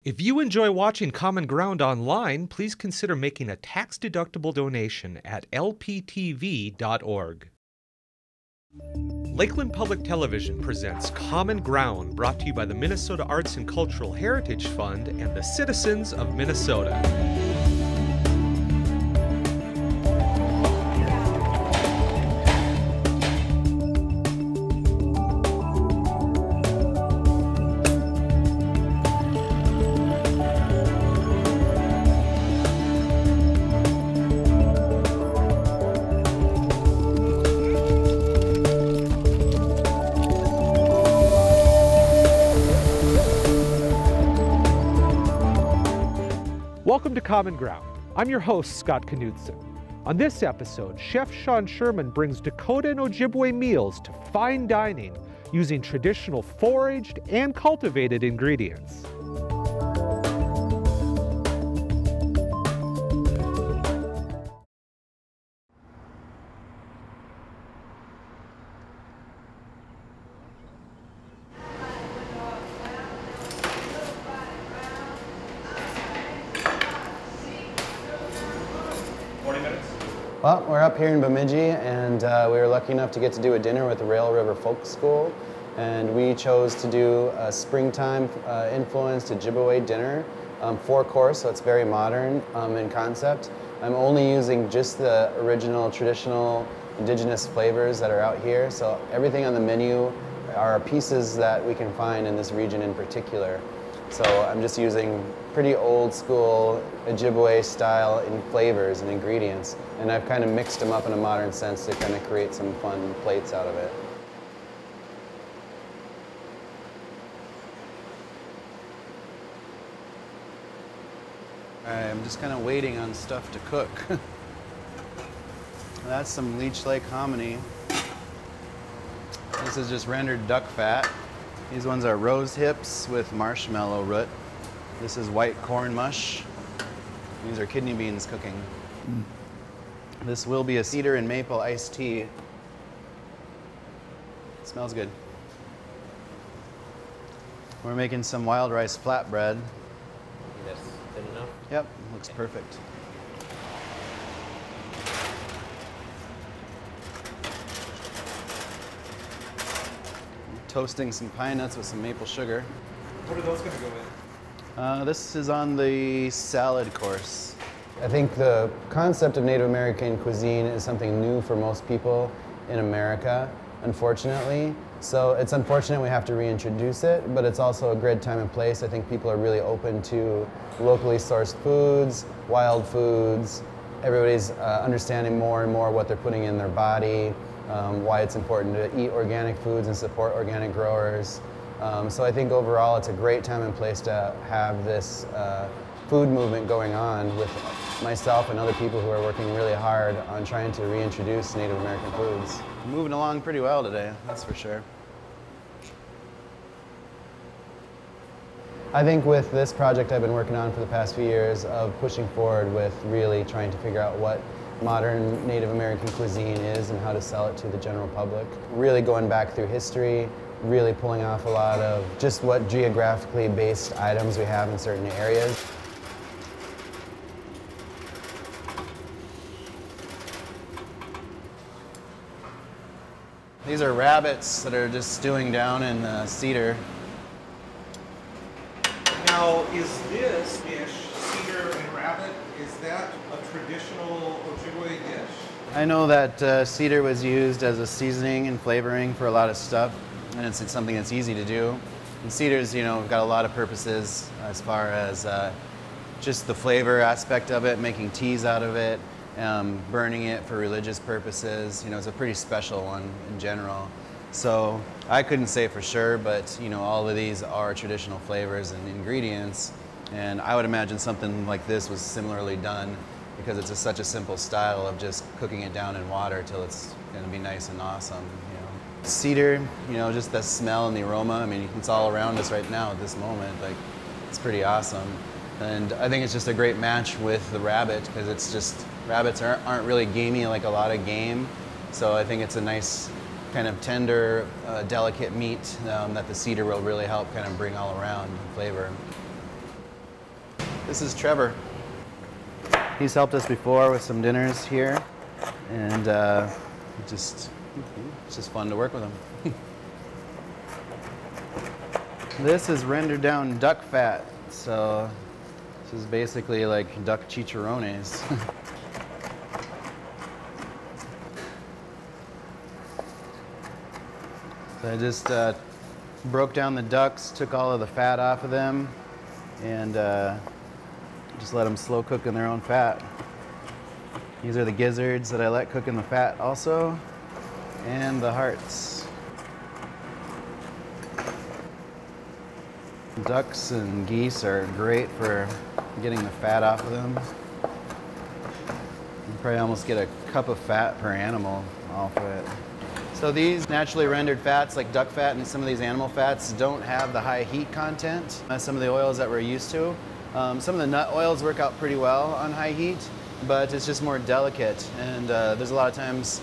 If you enjoy watching Common Ground online, please consider making a tax-deductible donation at lptv.org. Lakeland Public Television presents Common Ground, brought to you by the Minnesota Arts and Cultural Heritage Fund and the citizens of Minnesota. Welcome to Common Ground. I'm your host, Scott Knudsen. On this episode, Chef Sean Sherman brings Dakota and Ojibwe meals to fine dining using traditional foraged and cultivated ingredients. Well, we're up here in Bemidji, and we were lucky enough to get to do a dinner with the Rail River Folk School, and we chose to do a springtime influenced Ojibwe dinner, 4-course, so it's very modern in concept. I'm only using just the original traditional Indigenous flavors that are out here, so everything on the menu are pieces that we can find in this region in particular. So I'm just using pretty old school Ojibwe style in flavors and ingredients, and I've kind of mixed them up in a modern sense to kind of create some fun plates out of it. I'm just kind of waiting on stuff to cook. That's some Leech Lake hominy. This is just rendered duck fat. These ones are rose hips with marshmallow root. This is white corn mush. These are kidney beans cooking. This will be a cedar and maple iced tea. Smells good. We're making some wild rice flatbread. That's thin enough? Yep, looks perfect. Toasting some pine nuts with some maple sugar. What are those going to go in? This is on the salad course. I think the concept of Native American cuisine is something new for most people in America, unfortunately. So it's unfortunate we have to reintroduce it, but it's also a great time and place. I think people are really open to locally sourced foods, wild foods. Everybody's understanding more and more what they're putting in their body, why it's important to eat organic foods and support organic growers. So I think overall it's a great time and place to have this food movement going on with myself and other people who are working really hard on trying to reintroduce Native American foods. Moving along pretty well today, that's for sure. I think with this project I've been working on for the past few years of pushing forward with really trying to figure out what modern Native American cuisine is and how to sell it to the general public. Really going back through history, really pulling off a lot of just what geographically based items we have in certain areas. These are rabbits that are just stewing down in cedar. Now, is this dish, cedar and rabbit, is that a traditional Ojibwe dish? I know that cedar was used as a seasoning and flavoring for a lot of stuff, and it's something that's easy to do. And cedar's, got a lot of purposes as far as just the flavor aspect of it, making teas out of it, burning it for religious purposes. It's a pretty special one in general. So I couldn't say for sure, but all of these are traditional flavors and ingredients, and I would imagine something like this was similarly done because it's such a simple style of just cooking it down in water till it's going to be nice and awesome. Cedar, just the smell and the aroma. I mean, it's all around us right now at this moment. Like, it's pretty awesome, and I think it's just a great match with the rabbit because it's just rabbits aren't really gamey like a lot of game, so I think it's a nice kind of tender, delicate meat that the cedar will really help kind of bring all around flavor. This is Trevor. He's helped us before with some dinners here, and it's just fun to work with him. This is rendered down duck fat, so this is basically like duck chicharrones. So I just broke down the ducks, took all of the fat off of them, and just let them slow cook in their own fat. These are the gizzards that I let cook in the fat also, and the hearts. Ducks and geese are great for getting the fat off of them. You probably almost get a cup of fat per animal off of it. So these naturally rendered fats like duck fat and some of these animal fats don't have the high heat content as some of the oils that we're used to. Some of the nut oils work out pretty well on high heat, but it's just more delicate, and there's a lot of times,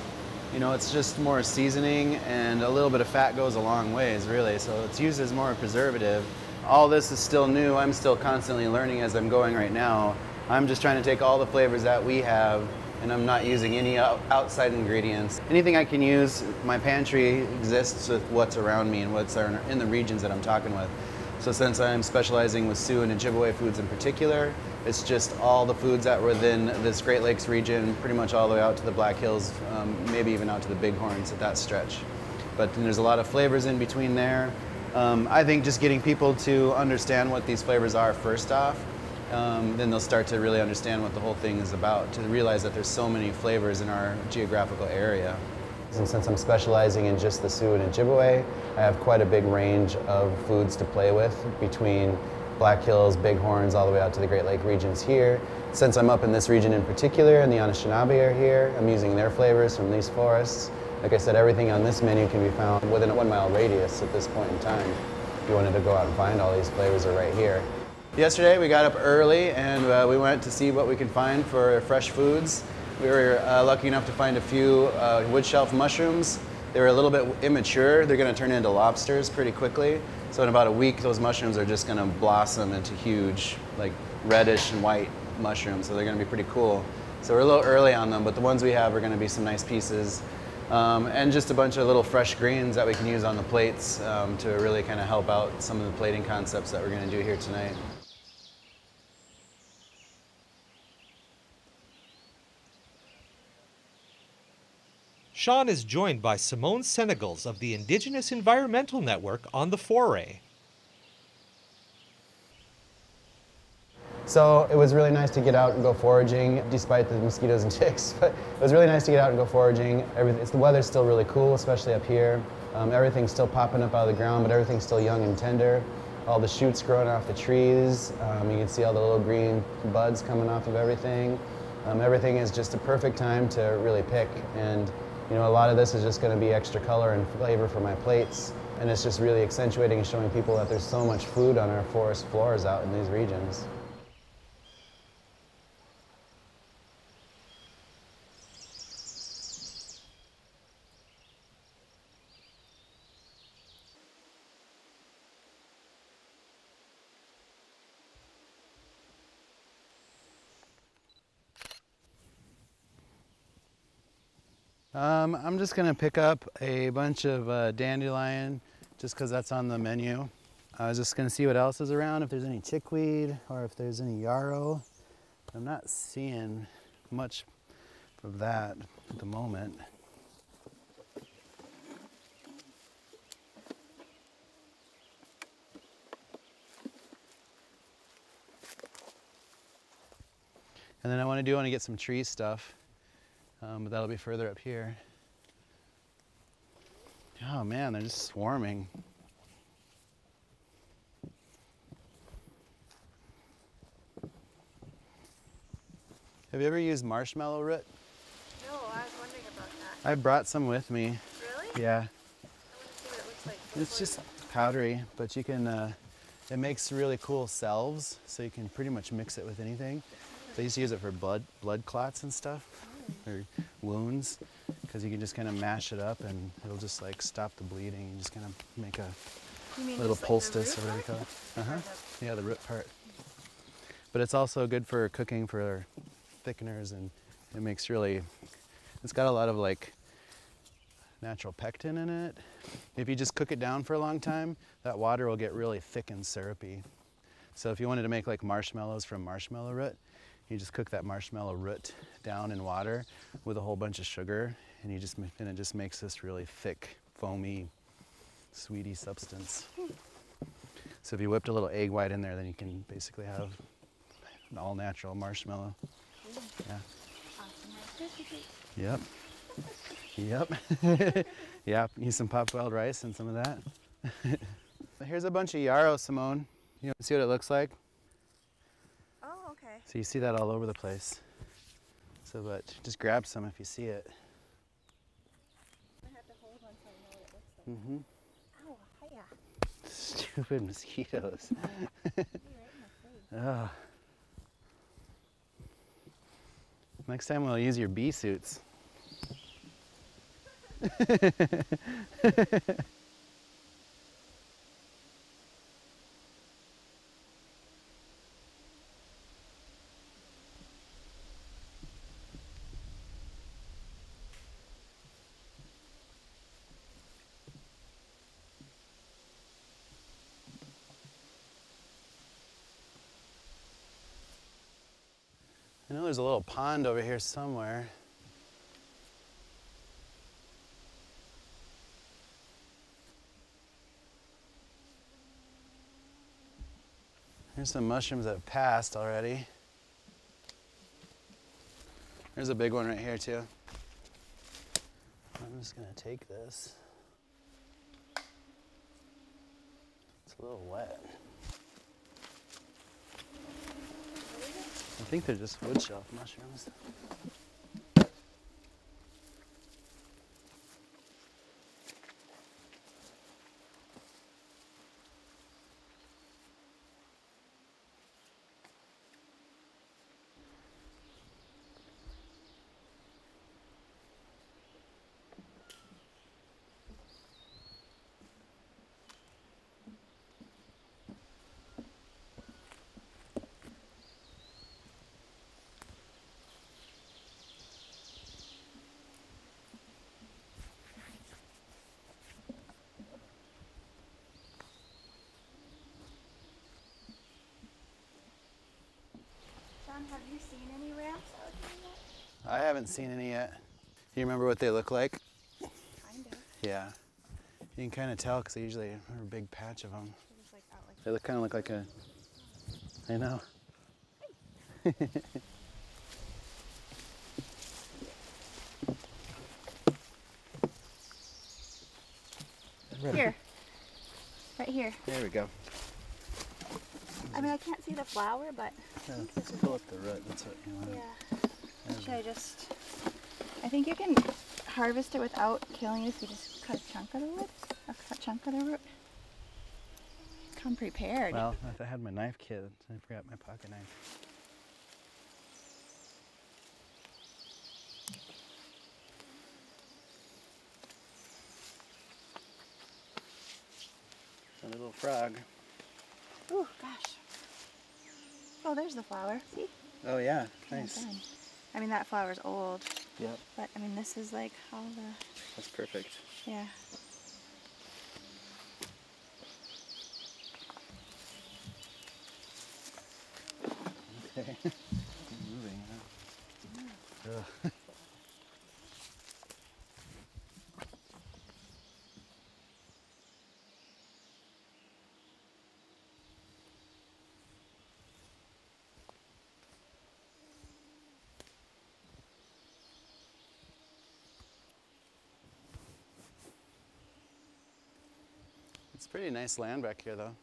you know, it's just more seasoning, and a little bit of fat goes a long ways, really. So it's used as more a preservative. All this is still new. I'm still constantly learning as I'm going right now. I'm just trying to take all the flavors that we have, and I'm not using any outside ingredients. Anything I can use, my pantry exists with what's around me and what's in the regions that I'm talking with. So since I'm specializing with Sioux and Ojibwe foods in particular, it's just all the foods that were within this Great Lakes region, pretty much all the way out to the Black Hills, maybe even out to the Bighorns at that stretch. But there's a lot of flavors in between there. I think just getting people to understand what these flavors are first off, then they'll start to really understand what the whole thing is about, to realize that there's so many flavors in our geographical area. And since I'm specializing in just the Sioux and Ojibwe, I have quite a big range of foods to play with between Black Hills, Bighorns, all the way out to the Great Lake regions here. Since I'm up in this region in particular, and the Anishinaabe are here, I'm using their flavors from these forests. Like I said, everything on this menu can be found within a 1 mile radius at this point in time. If you wanted to go out and find all these flavors are right here. Yesterday we got up early and we went to see what we could find for fresh foods. We were lucky enough to find a few wood shelf mushrooms. They were a little bit immature. They're going to turn into lobsters pretty quickly. So in about a week, those mushrooms are just going to blossom into huge, like reddish and white mushrooms. So they're going to be pretty cool. So we're a little early on them, but the ones we have are going to be some nice pieces. And just a bunch of little fresh greens that we can use on the plates to really kind of help out some of the plating concepts that we're going to do here tonight. Sean is joined by Simone Senegals of the Indigenous Environmental Network on the foray. So it was really nice to get out and go foraging, despite the mosquitoes and ticks. But it was really nice to get out and go foraging. The weather's still really cool, especially up here. Everything's still popping up out of the ground, but everything's still young and tender. All the shoots growing off the trees. You can see all the little green buds coming off of everything. Everything is just a perfect time to really pick. And you know, a lot of this is just going to be extra color and flavor for my plates. And it's just really accentuating and showing people that there's so much food on our forest floors out in these regions. I'm just gonna pick up a bunch of dandelion just because that's on the menu. I was just gonna see what else is around, if there's any chickweed or if there's any yarrow. I'm not seeing much of that at the moment. And then I want to get some tree stuff. But that'll be further up here. Oh man, they're just swarming. Have you ever used marshmallow root? No, I was wondering about that. I brought some with me. Really? Yeah. I want to see what it looks like. It's just powdery, but you can, it makes really cool salves, so you can pretty much mix it with anything. So I used to use it for blood clots and stuff, or wounds, because you can just kind of mash it up and it'll just like stop the bleeding. You just kind of make a little poultice or whatever you call it. Yeah, the root part. But it's also good for cooking for thickeners, and it makes really, it's got a lot of like natural pectin in it. If you just cook it down for a long time, that water will get really thick and syrupy. So if you wanted to make like marshmallows from marshmallow root, you just cook that marshmallow root down in water with a whole bunch of sugar, and it just makes this really thick, foamy, sweety substance. So if you whipped a little egg white in there, then you can basically have an all-natural marshmallow. Yeah. Yep. Yep. Yep. Use some pot-boiled rice and some of that. Here's a bunch of yarrow, Simone. You want to see what it looks like? Oh, okay. So you see that all over the place. So, but just grab some if you see it. I have to hold one so I know what it looks like. Mm-hmm. Ow, hiya. Stupid mosquitoes. You're right in my face. Oh. Next time we'll use your bee suits. I know there's a little pond over here somewhere. Here's some mushrooms that have passed already. There's a big one right here too. I'm just gonna take this. It's a little wet. I think they're just wood shelf mushrooms. Sean, have you seen any ramps out here yet? I haven't seen any yet. You remember what they look like? Kind of. Yeah. You can kind of tell because they usually have a big patch of them. They're just like out like They kind of look like a, I know. Here. Right here. There we go. I mean, I can't see the flower, but Yeah, I think let's this is pull it. up the root. That's what you want. Yeah. Should I just... I think you can harvest it without killing it if you just cut a chunk of the wood. A chunk of the root. Come prepared. Well, if I had my knife kit, I forgot my pocket knife. A little frog. Ooh, gosh. Oh, there's the flower. See? Oh yeah, Kinda nice. done. I mean, that flower's old, Yep, but I mean, this is like all the... that's perfect. Yeah. Okay. Moving, huh? Ugh. It's pretty nice land back here, though.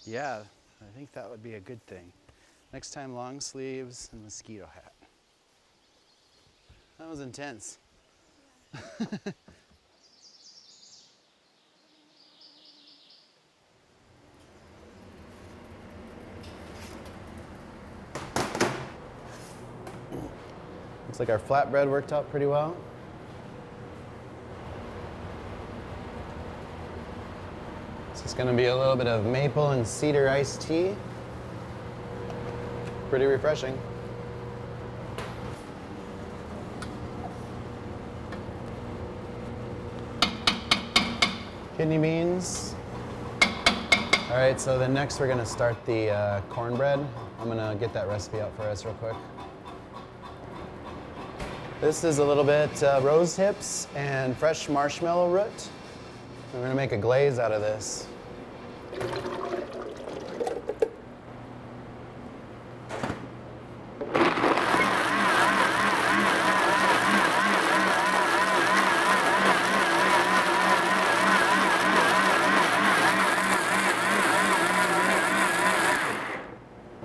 Yeah, I think that would be a good thing. Next time, long sleeves and mosquito hat. That was intense. Looks like our flatbread worked out pretty well. So It's gonna be a little bit of maple and cedar iced tea. Pretty refreshing. Kidney beans. All right, so then next we're gonna start the cornbread. I'm gonna get that recipe out for us real quick. This is a little bit rose hips and fresh marshmallow root. We're gonna make a glaze out of this.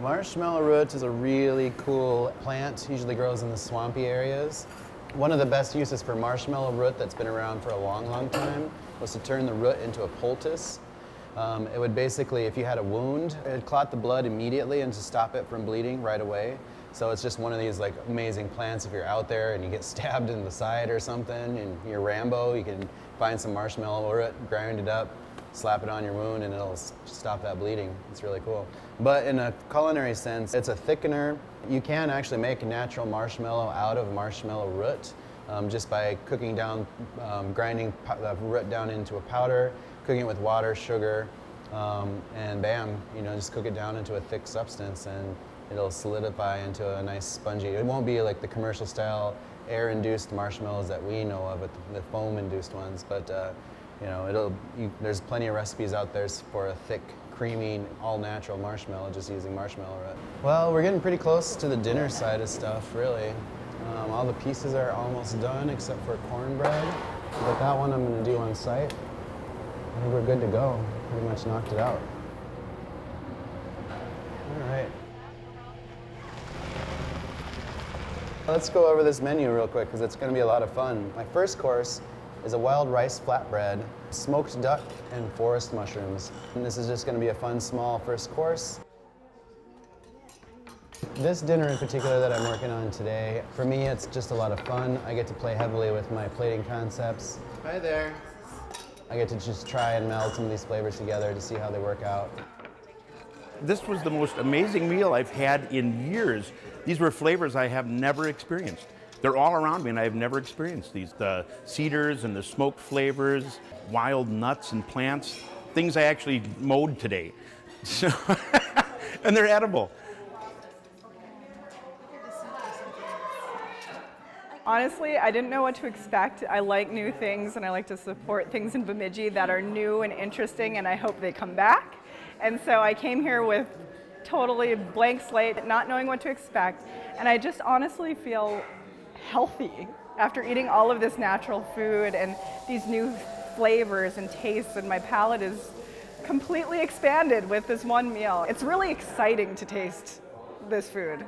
Marshmallow root is a really cool plant, usually grows in the swampy areas. One of the best uses for marshmallow root that's been around for a long, long time was to turn the root into a poultice. It would basically, if you had a wound, it would clot the blood immediately and to stop it from bleeding right away. So it's just one of these like amazing plants. If you're out there and you get stabbed in the side or something and you're Rambo, you can find some marshmallow root, grind it up, slap it on your wound, and it'll stop that bleeding. It's really cool. But in a culinary sense, it's a thickener. You can actually make natural marshmallow out of marshmallow root just by cooking down, grinding the root down into a powder, cooking it with water, sugar, and bam, you know, just cook it down into a thick substance and it'll solidify into a nice spongy. It won't be like the commercial style air-induced marshmallows that we know of, the foam-induced ones, but you know, there's plenty of recipes out there for a thick, creamy, all-natural marshmallow just using marshmallow root. Well, we're getting pretty close to the dinner side of stuff, really. All the pieces are almost done except for cornbread, but that one I'm going to do on site. I think we're good to go. Pretty much knocked it out. All right. Let's go over this menu real quick because it's going to be a lot of fun. My first course is a wild rice flatbread, smoked duck, and forest mushrooms. And this is just going to be a fun, small first course. This dinner in particular that I'm working on today, for me it's just a lot of fun. I get to play heavily with my plating concepts. Hi there. I get to just try and meld some of these flavors together to see how they work out. This was the most amazing meal I've had in years. These were flavors I have never experienced. They're all around me and I've never experienced these. The cedars and the smoked flavors, wild nuts and plants, things I actually mowed today. So and they're edible. Honestly, I didn't know what to expect. I like new things and I like to support things in Bemidji that are new and interesting, and I hope they come back. And so I came here with totally blank slate, not knowing what to expect, and I just honestly feel healthy after eating all of this natural food and these new flavors and tastes, and my palate is completely expanded with this one meal. It's really exciting to taste this food.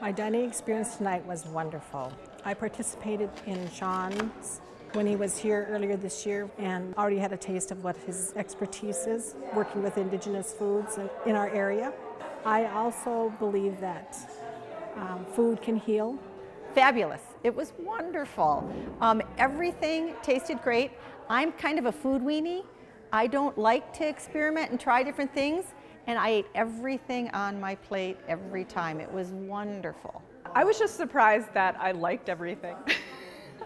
My dining experience tonight was wonderful. I participated in Sean's when he was here earlier this year and already had a taste of what his expertise is, working with Indigenous foods in our area. I also believe that food can heal. Fabulous. It was wonderful. Everything tasted great. I'm kind of a food weenie. I don't like to experiment and try different things, and I ate everything on my plate every time. It was wonderful. I was just surprised that I liked everything.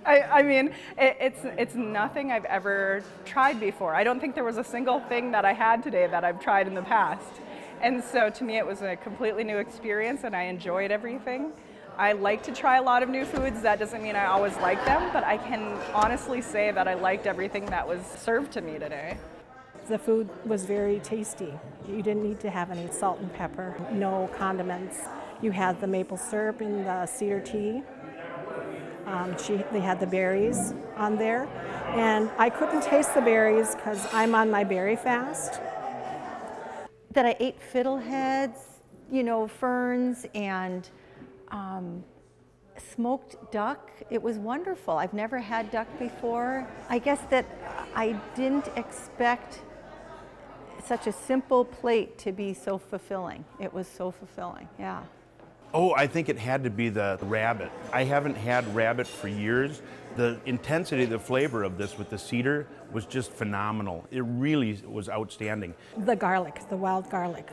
I mean, it's nothing I've ever tried before. I don't think there was a single thing that I had today that I've tried in the past. And so to me it was a completely new experience and I enjoyed everything. I like to try a lot of new foods. That doesn't mean I always like them, but I can honestly say that I liked everything that was served to me today. The food was very tasty. You didn't need to have any salt and pepper, no condiments. You had the maple syrup in the cedar tea. They had the berries on there. And I couldn't taste the berries because I'm on my berry fast. That I ate fiddleheads, you know, ferns, and smoked duck. It was wonderful. I've never had duck before. I guess that I didn't expect such a simple plate to be so fulfilling. It was so fulfilling, yeah. Oh, I think it had to be the rabbit. I haven't had rabbit for years. The intensity, the flavor of this with the cedar was just phenomenal. It really was outstanding. The garlic, the wild garlic,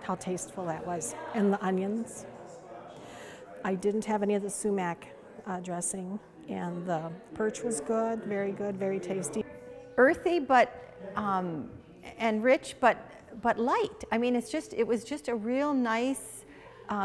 how tasteful that was, and the onions. I didn't have any of the sumac dressing, and the perch was good, very tasty. Earthy, but and rich, but light. I mean, it was just a real nice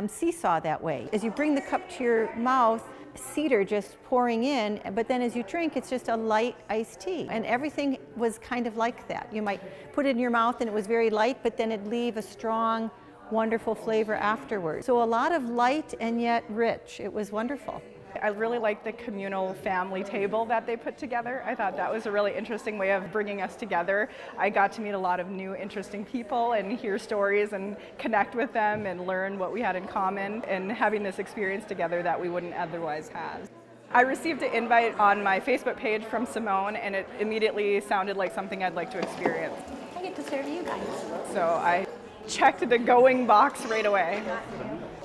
seesaw that way. As you bring the cup to your mouth, cedar just pouring in, but then as you drink, it's just a light iced tea. And everything was kind of like that. You might put it in your mouth and it was very light, but then it'd leave a strong, wonderful flavor afterwards. So a lot of light and yet rich. It was wonderful. I really liked the communal family table that they put together. I thought that was a really interesting way of bringing us together. I got to meet a lot of new interesting people and hear stories and connect with them and learn what we had in common and having this experience together that we wouldn't otherwise have. I received an invite on my Facebook page from Simone, and it immediately sounded like something I'd like to experience. I get to serve you guys. So I checked the going box right away.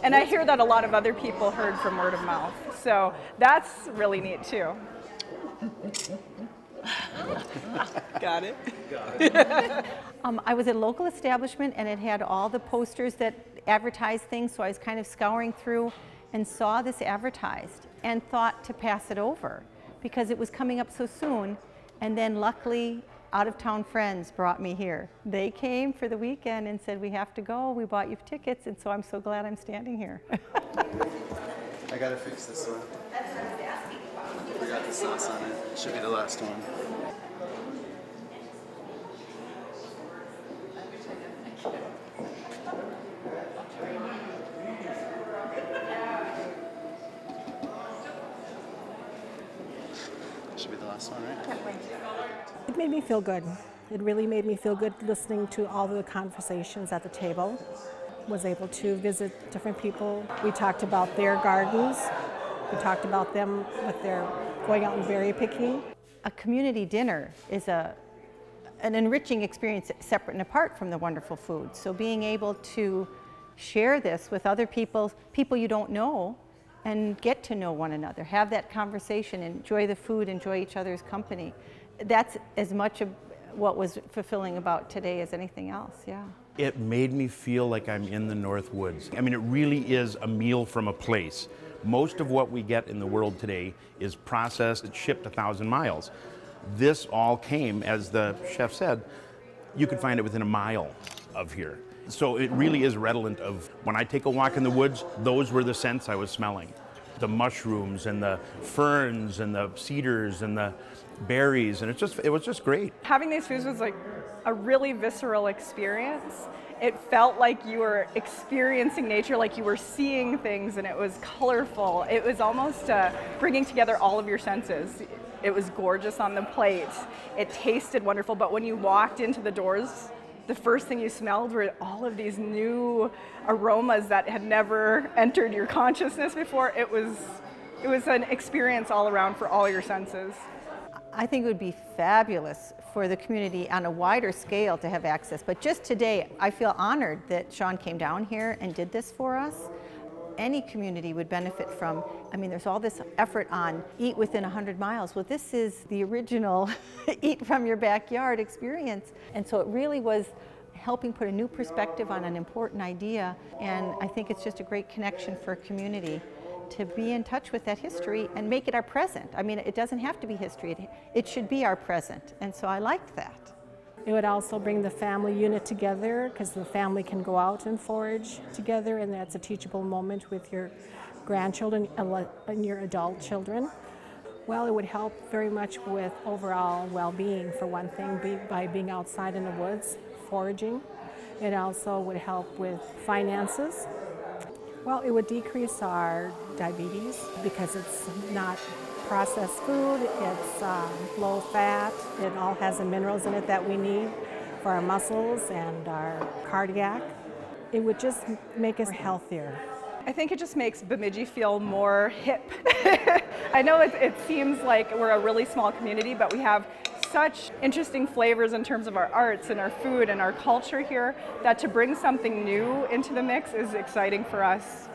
And I hear that a lot of other people heard from word of mouth. So that's really neat too. Got it. I was at a local establishment and it had all the posters that advertised things, so I was kind of scouring through and saw this advertised and thought to pass it over because it was coming up so soon. And then luckily, out-of-town friends brought me here. They came for the weekend and said, we have to go, we bought you tickets, and so I'm so glad I'm standing here. I gotta fix this one. I forgot the sauce on it. It should be the last one. Should be the last one, right? It made me feel good. It really made me feel good listening to all the conversations at the table. Was able to visit different people. We talked about their gardens. We talked about them with their going out and berry picking. A community dinner is an enriching experience separate and apart from the wonderful food. So being able to share this with other people you don't know, and get to know one another, have that conversation, enjoy the food, enjoy each other's company. That's as much of what was fulfilling about today as anything else, yeah. It made me feel like I'm in the North Woods. I mean, it really is a meal from a place. Most of what we get in the world today is processed and shipped 1,000 miles. This all came, as the chef said, you could find it within a mile of here. So it really is redolent of, when I take a walk in the woods, those were the scents I was smelling. The mushrooms and the ferns and the cedars and the berries, and it was just great. Having these foods was like a really visceral experience. It felt like you were experiencing nature, like you were seeing things, and it was colorful. It was almost bringing together all of your senses. It was gorgeous on the plate. It tasted wonderful, but when you walked into the doors, the first thing you smelled were all of these new aromas that had never entered your consciousness before. It was an experience all around for all your senses. I think it would be fabulous for the community on a wider scale to have access. But just today, I feel honored that Sean came down here and did this for us. Any community would benefit from, I mean, there's all this effort on eat within 100 miles. Well, this is the original eat from your backyard experience. And so it really was helping put a new perspective on an important idea. And I think it's just a great connection for a community to be in touch with that history and make it our present. I mean, it doesn't have to be history. It should be our present. And so I liked that. It would also bring the family unit together because the family can go out and forage together, and that's a teachable moment with your grandchildren and your adult children. Well, it would help very much with overall well-being, for one thing, by being outside in the woods, foraging. It also would help with finances. Well, it would decrease our diabetes because it's not processed food, it's low fat, it all has the minerals in it that we need for our muscles and our cardiac. It would just make us healthier. I think it just makes Bemidji feel more hip. I know it seems like we're a really small community, but we have such interesting flavors in terms of our arts and our food and our culture here that to bring something new into the mix is exciting for us.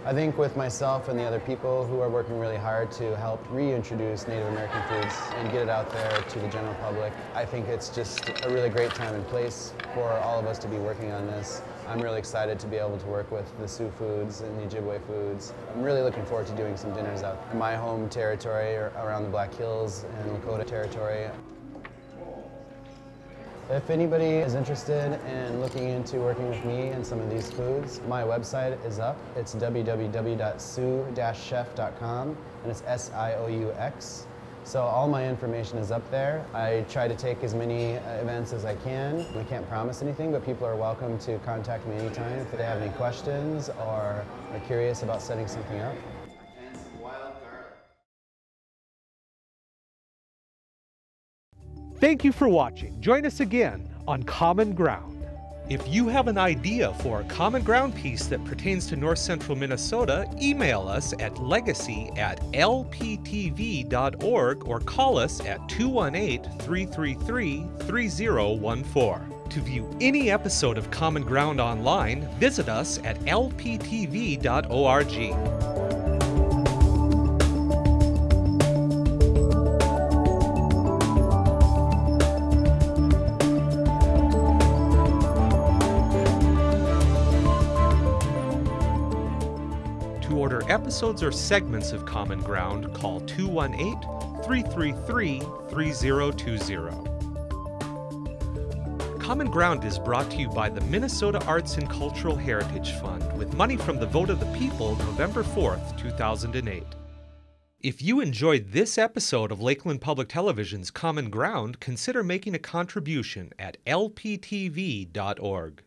I think with myself and the other people who are working really hard to help reintroduce Native American foods and get it out there to the general public, I think it's just a really great time and place for all of us to be working on this. I'm really excited to be able to work with the Sioux foods and the Ojibwe foods. I'm really looking forward to doing some dinners out in my home territory or around the Black Hills and Lakota territory. If anybody is interested in looking into working with me and some of these foods, my website is up. It's www.sioux-chef.com, and it's SIOUX. So all my information is up there. I try to take as many events as I can. I can't promise anything, but people are welcome to contact me anytime if they have any questions or are curious about setting something up. Thank you for watching. Join us again on Common Ground. If you have an idea for a Common Ground piece that pertains to North Central Minnesota, email us at legacy@lptv.org or call us at 218-333-3014. To view any episode of Common Ground online, visit us at lptv.org. Episodes or segments of Common Ground, call 218-333-3020. Common Ground is brought to you by the Minnesota Arts and Cultural Heritage Fund with money from the vote of the people November 4th, 2008. If you enjoyed this episode of Lakeland Public Television's Common Ground, consider making a contribution at lptv.org.